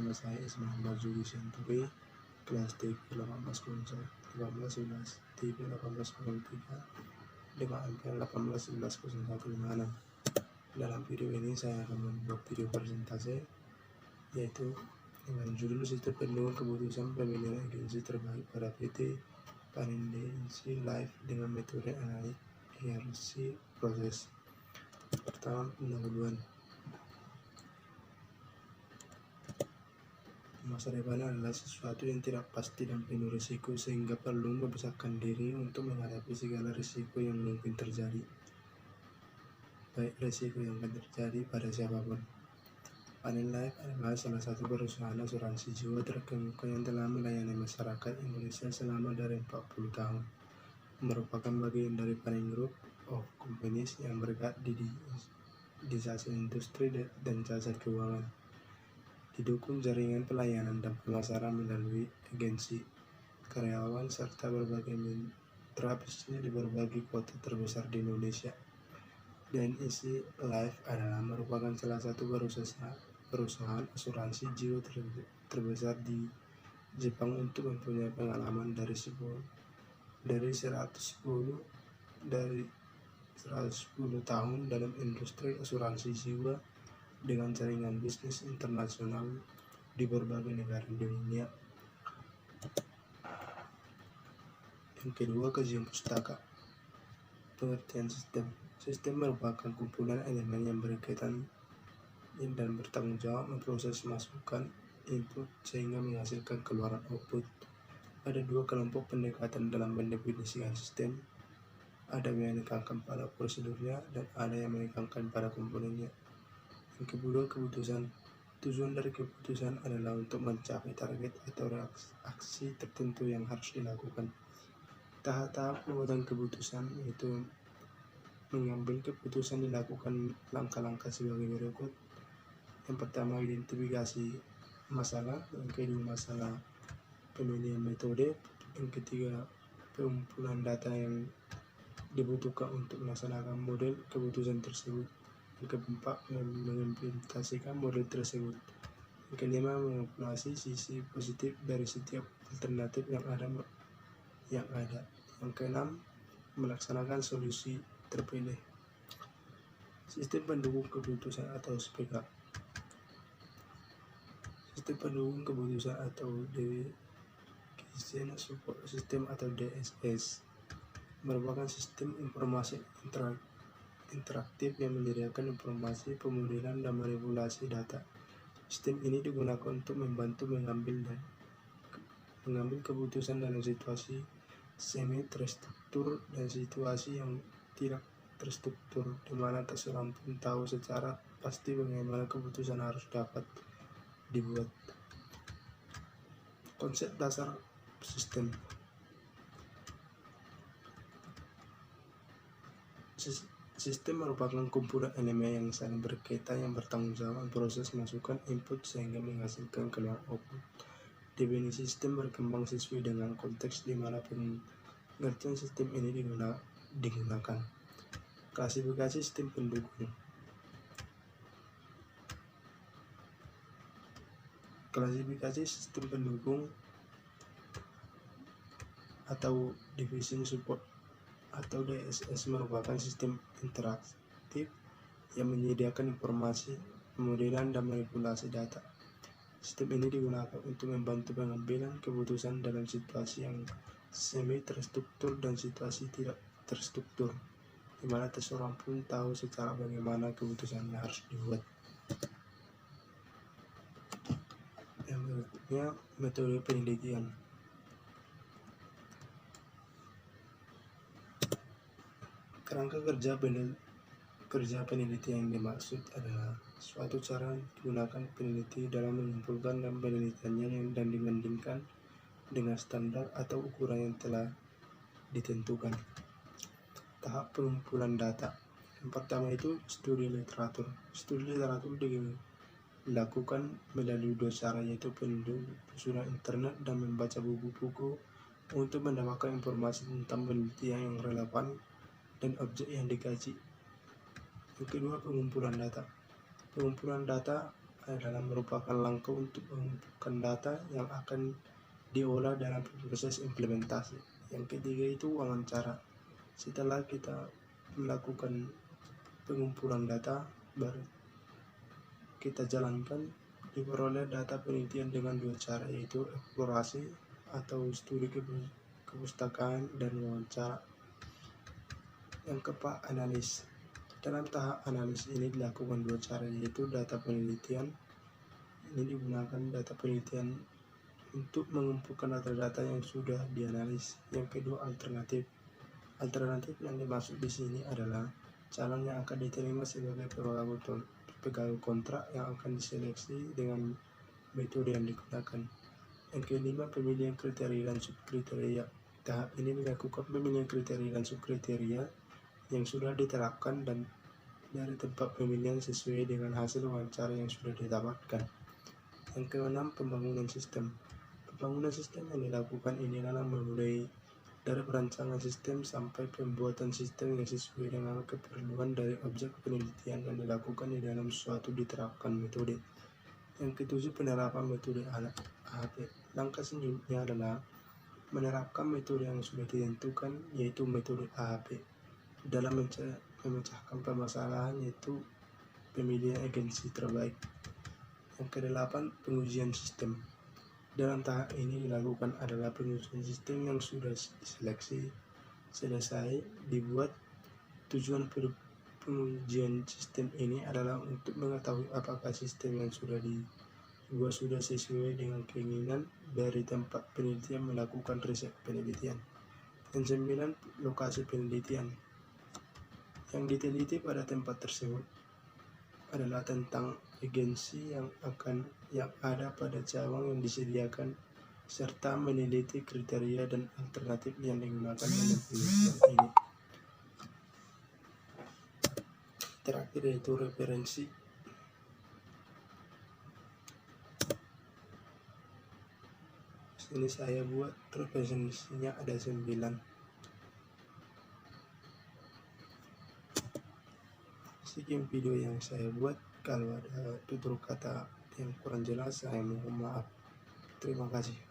nama saya Ismail Marzuki Senturi, kelas TV 1801, 1811, TV 1803, dengan angka 18110156. Dalam video ini saya akan membuat video presentasi yaitu dengan judul Sistem Pendukung Keputusan Pemilihan Agensi Terbaik pada PT Panindensi Live dengan metode analitik hierarki proses. Pertama, pendahuluan. Masa depan adalah sesuatu yang tidak pasti dan penuh risiko, sehingga perlu membesarkan diri untuk menghadapi segala risiko yang mungkin terjadi, baik risiko yang akan terjadi pada siapapun. Panin Life adalah salah satu perusahaan asuransi jiwa terkemuka yang telah melayani masyarakat Indonesia selama dari 40 tahun. Merupakan bagian dari Panin Group of Companies yang bergerak di jasa industri dan jasa keuangan. Didukung jaringan pelayanan dan pemasaran melalui agensi, karyawan, serta berbagai mitra bisnis di berbagai kota terbesar di Indonesia. DNIC Life adalah merupakan salah satu perusahaan asuransi jiwa terbesar di Jepang untuk mempunyai pengalaman dari 110 tahun dalam industri asuransi jiwa dengan jaringan bisnis internasional di berbagai negara di dunia. Yang kedua, kajian pustaka. Pengertian sistem. Sistem merupakan kumpulan elemen yang berkaitan dan bertanggung jawab memproses masukan input sehingga menghasilkan keluaran output. Ada dua kelompok pendekatan dalam mendefinisikan sistem. Ada yang menekankan pada prosedurnya dan ada yang menekankan pada komponennya. Yang kedua, keputusan. Tujuan dari keputusan adalah untuk mencapai target atau aksi tertentu yang harus dilakukan. Tahap-tahap pembuatan keputusan yaitu mengambil keputusan dilakukan langkah-langkah sebagai berikut. Yang pertama, identifikasi masalah. Yang kedua, masalah pemilihan metode. Yang ketiga, pengumpulan data yang dibutuhkan untuk melaksanakan model keputusan tersebut. Yang keempat, mengimplementasikan model tersebut. Yang kelima, mengevaluasi sisi positif dari setiap alternatif yang ada. Yang keenam, melaksanakan solusi terpilih. Sistem pendukung keputusan atau SPK. Sistem pendukung keputusan atau Decision Support System atau DSS merupakan sistem informasi interaktif yang menyediakan informasi, pemodelan, dan manipulasi data. Sistem ini digunakan untuk membantu mengambil keputusan dalam situasi semi terstruktur dan situasi yang tidak terstruktur, di mana tak seorang pun tahu secara pasti bagaimana keputusan harus dapat dibuat. Konsep dasar sistem. Sistem merupakan kumpulan elemen yang saling berkaitan yang bertanggung jawab proses masukan input sehingga menghasilkan keluar output. Definisi sistem berkembang sesuai dengan konteks di mana pengertian sistem ini digunakan. Klasifikasi sistem pendukung. Klasifikasi sistem pendukung atau Decision Support atau DSS merupakan sistem interaktif yang menyediakan informasi, pemodelan, dan manipulasi data. Sistem ini digunakan untuk membantu pengambilan keputusan dalam situasi yang semi terstruktur dan situasi tidak terstruktur, di mana tak seorang pun tahu secara bagaimana keputusannya harus dibuat. Yang berikutnya, metode penelitian. Kerangka kerja peneliti yang dimaksud adalah suatu cara digunakan peneliti dalam mengumpulkan dan penelitiannya dan dibandingkan dengan standar atau ukuran yang telah ditentukan. Tahap pengumpulan data. Yang pertama itu studi literatur. Studi literatur dilakukan melalui dua cara, yaitu penelusuran internet dan membaca buku-buku untuk mendapatkan informasi tentang penelitian yang relevan dan objek yang dikaji. Yang kedua, pengumpulan data. Pengumpulan data adalah merupakan langkah untuk mengumpulkan data yang akan diolah dalam proses implementasi. Yang ketiga itu wawancara. Setelah kita melakukan pengumpulan data, baru kita jalankan diperoleh data penelitian dengan dua cara, yaitu eksplorasi atau studi kepustakaan dan wawancara. Yang keempat, analis. Dalam tahap analis ini dilakukan dua cara, yaitu data penelitian. Ini digunakan data penelitian untuk mengumpulkan data-data yang sudah dianalisis. Yang kedua, alternatif. Alternatif yang dimaksud di sini adalah calon yang akan diterima sebagai pegawai kontrak yang akan diseleksi dengan metode yang digunakan. Yang kelima, pemilihan kriteria dan subkriteria. Tahap ini dilakukan pemilihan kriteria dan subkriteria yang sudah diterapkan dan dari tempat pemilihan sesuai dengan hasil wawancara yang sudah didapatkan. Yang keenam, pembangunan sistem. Pembangunan sistem yang dilakukan ini adalah memulai dari perancangan sistem sampai pembuatan sistem yang sesuai dengan keperluan dari objek penelitian yang dilakukan di dalam suatu diterapkan metode. Yang ketujuh, penerapan metode AHP. Langkah selanjutnya adalah menerapkan metode yang sudah ditentukan, yaitu metode AHP dalam memecahkan permasalahan, yaitu pemilihan agensi terbaik. Yang kedelapan, pengujian sistem. Dalam tahap ini dilakukan adalah pengujian sistem yang sudah diseleksi selesai dibuat. Tujuan pengujian sistem ini adalah untuk mengetahui apakah sistem yang sudah dibuat sudah sesuai dengan keinginan dari tempat penelitian melakukan riset penelitian. Yang sembilan, lokasi penelitian. Yang diteliti pada tempat tersebut adalah tentang agensi yang ada pada cabang yang disediakan, serta meneliti kriteria dan alternatif yang digunakan dalam penelitian ini. Terakhir yaitu referensi. Ini saya buat referensinya ada 9. Sekian video yang saya buat. Kalau ada tutur kata yang kurang jelas, saya mohon maaf. Terima kasih.